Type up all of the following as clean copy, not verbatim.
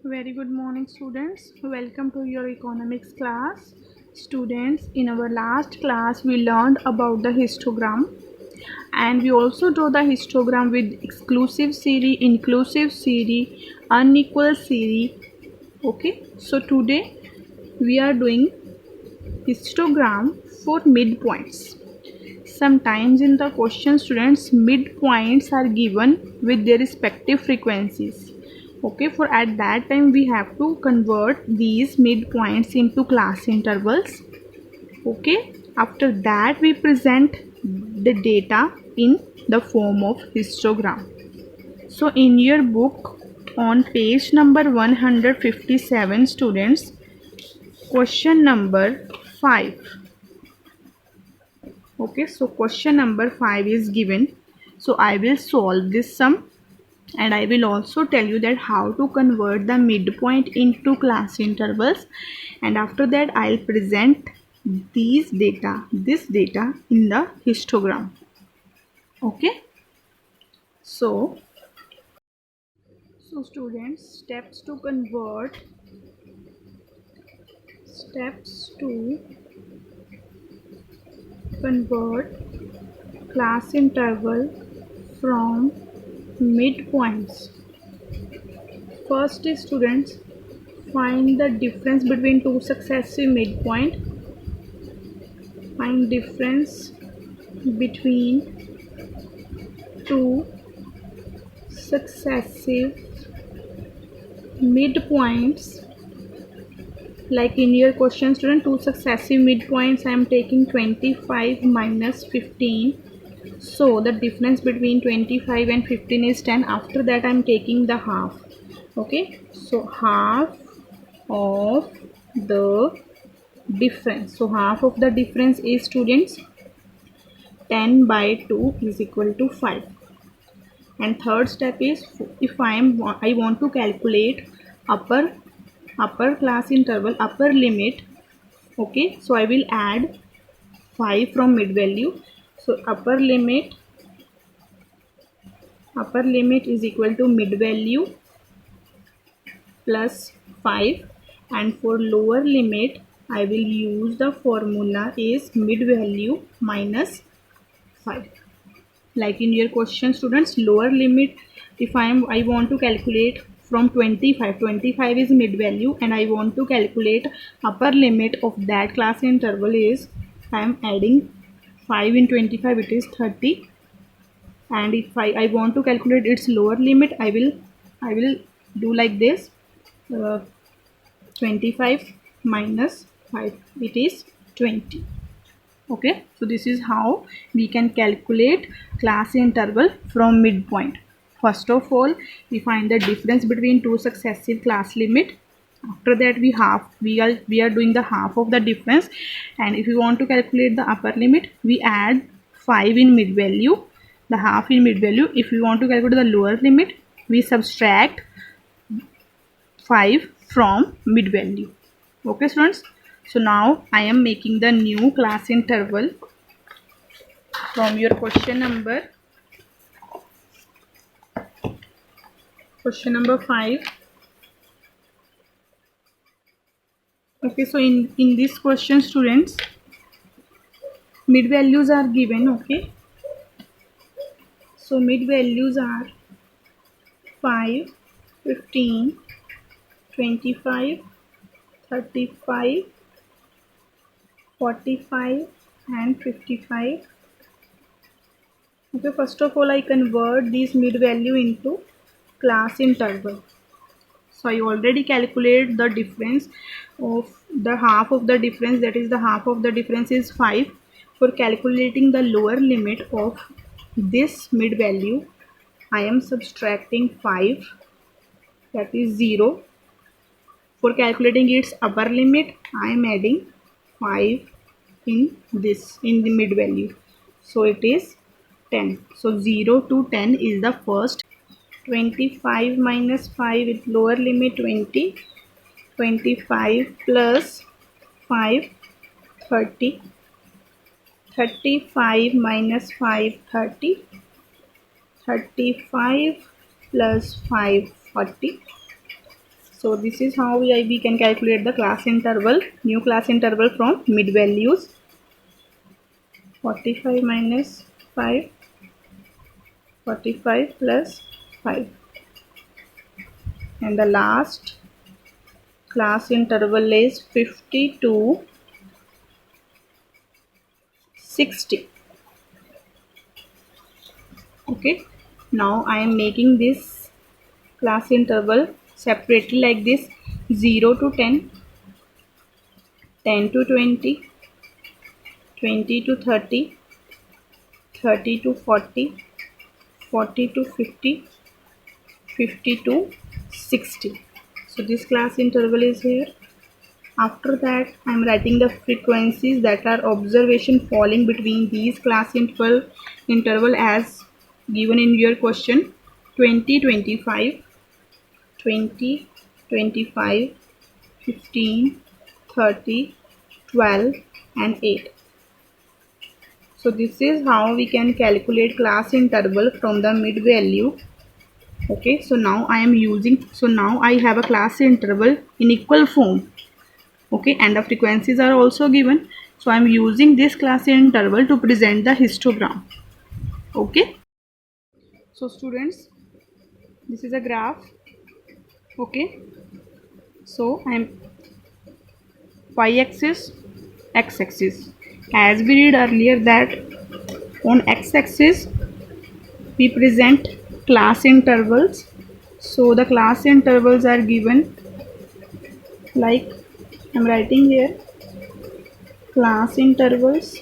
Very good morning, students. Welcome to your economics class. Students, in our last class, we learned about the histogram and we also draw the histogram with exclusive series, inclusive series, unequal series. Okay, so today we are doing histogram for midpoints. Sometimes in the question, students, midpoints are given with their respective frequencies. Okay, for at that time we have to convert these midpoints into class intervals. Okay, after that we present the data in the form of histogram. So in your book on page number 157, students, question number 5. Okay, so question number 5 is given. So I will solve this sum and I will also tell you that how to convert the midpoint into class intervals, and after that I'll present this data in the histogram. Okay, so students, steps to convert class interval from midpoints. First is, students, find the difference between two successive midpoint. Find difference between two successive midpoints. Like in your question, student, two successive midpoints, I am taking 25 minus 15. So the difference between 25 and 15 is 10. After that I am taking the half. Okay, so half of the difference. So half of the difference is, students, 10 by 2 is equal to 5. And third step is, if I want to calculate upper class interval, upper limit. Okay, so I will add 5 from mid value. So upper limit is equal to mid value plus 5, and for lower limit I will use the formula is mid value minus 5. Like in your question, students, lower limit, if I want to calculate from 25 is mid value, and I want to calculate upper limit of that class interval is, I am adding 5 in 25, it is 30. And if I want to calculate its lower limit, I will do like this, uh, 25 minus 5, it is 20. Okay, so this is how we can calculate class interval from midpoint. First of all, we find the difference between two successive class limit. After that we are doing the half of the difference, and if we want to calculate the upper limit, we add 5 in mid value, the half in mid value. If we want to calculate the lower limit, we subtract 5 from mid value. Okay, students, so now I am making the new class interval from your question number 5. Okay, so in this question, students, mid values are given. Okay, so mid values are 5, 15, 25, 35, 45 and 55. Okay, first of all I convert these mid value into class interval. So I already calculate the difference of the half of the difference, that is the half of the difference is 5. For calculating the lower limit of this mid value, I am subtracting 5, that is 0. For calculating its upper limit, I am adding 5 in the mid value. So it is 10. So 0 to 10 is the first. 25 minus 5 with lower limit 20. 25 plus 5, 30. 35 minus 5, 30. 35 plus 5, 40. So this is how we can calculate the class interval, new class interval from mid values. 45 minus 5, 45 plus 5, and the last class interval is 50 to 60. Okay, now I am making this class interval separately like this: 0 to 10, 10 to 20, 20 to 30, 30 to 40, 40 to 50, 50 to 60. So this class interval is here. After that, I am writing the frequencies that are observation falling between these class interval as given in your question: 20, 25, 20, 25, 15, 30, 12, and 8. So this is how we can calculate class interval from the mid value. Okay, so now I have a class interval in equal form. Okay, and the frequencies are also given, so I am using this class interval to present the histogram. Okay, so students, this is a graph. Okay, so I am y-axis, x-axis. As we read earlier that on x-axis we present class intervals. So the class intervals are given like I'm writing here: class intervals,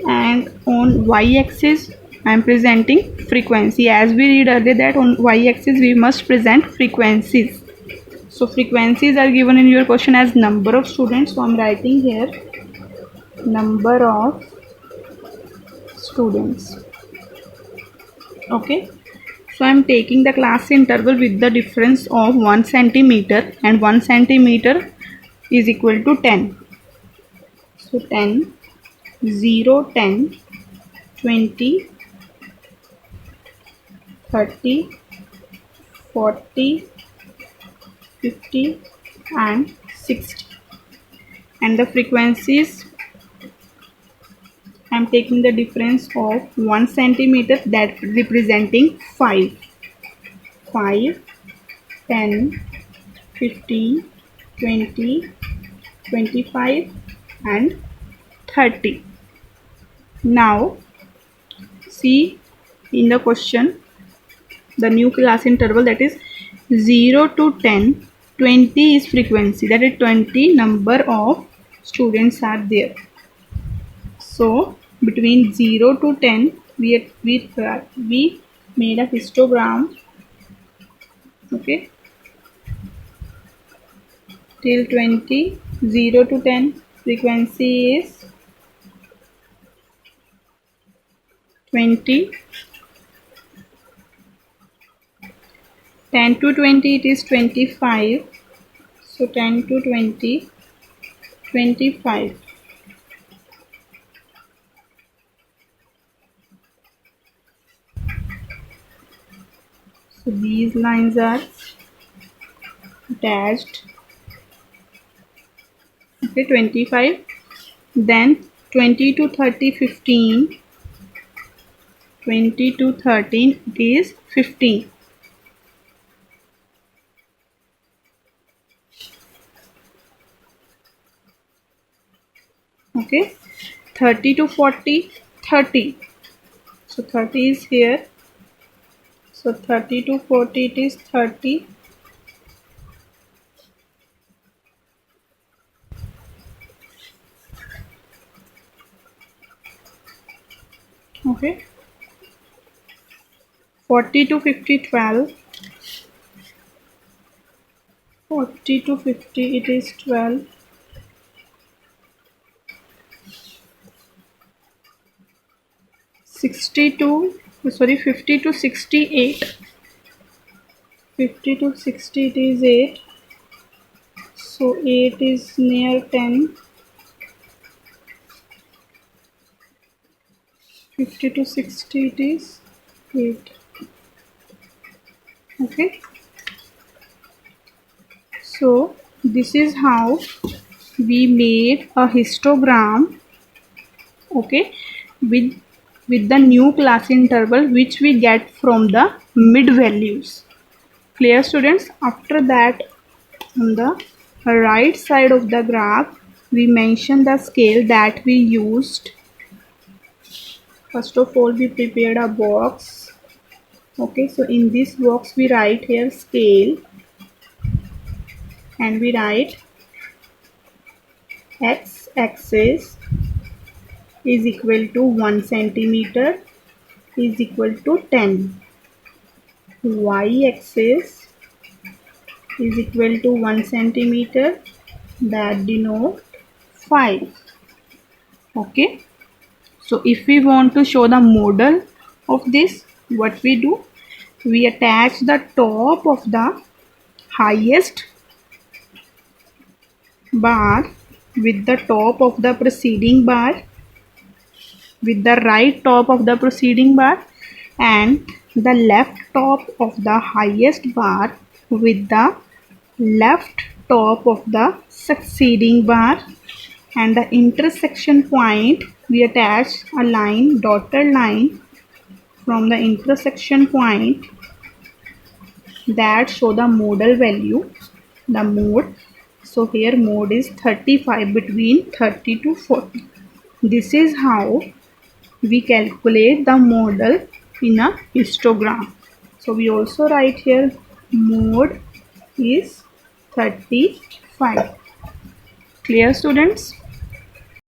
and on y-axis I am presenting frequency. As we read earlier that on y-axis we must present frequencies. So frequencies are given in your question as number of students. So I am writing here number of students. Okay, so I am taking the class interval with the difference of 1 centimeter, and 1 centimeter is equal to 10. So 10, 0, 10, 20, 30, 40, 50, and 60. And the frequencies, I am taking the difference of 1 centimeter, that representing 5. 5, 10, 15, 20, 25, and 30. Now see in the question the new class interval, that is 0 to 10. 20 is frequency, that is 20 number of students are there. So between 0 to 10 we made a histogram. Okay, till 20, 0 to 10 frequency is 20. 10 to 20 it is 25. So 10 to 20, 25. So these lines are dashed. Okay, 25. Then 20 to 30, 15. 20 to 13 it is 15. Okay, 30 to 40, 30. So 30 is here. So 30 to 40 it is 30. Okay, 40 to 50, 12. 40 to 50 it is 12. 50 to 68. 50 to 60 it is 8. So 8 is near 10. 50 to 60 it is 8. Okay, So this is how we made a histogram, okay, with the new class interval which we get from the mid values. Clear, students? After that, on the right side of the graph, we mention the scale that we used. First of all, we prepared a box. Okay, so in this box we write here scale, and we write x axis is equal to 1 centimeter is equal to 10. Y axis is equal to 1 centimeter, that denote 5. Okay, so if we want to show the model of this, what we do, we attach the top of the highest bar with the top of the preceding bar, with the right top of the preceding bar, and the left top of the highest bar with the left top of the succeeding bar, and the intersection point we attach a line, dotted line, from the intersection point that show the modal value, the mode. So here mode is 35, between 30 to 40. This is how we calculate the modal in a histogram. So we also write here mode is 35. Clear, students?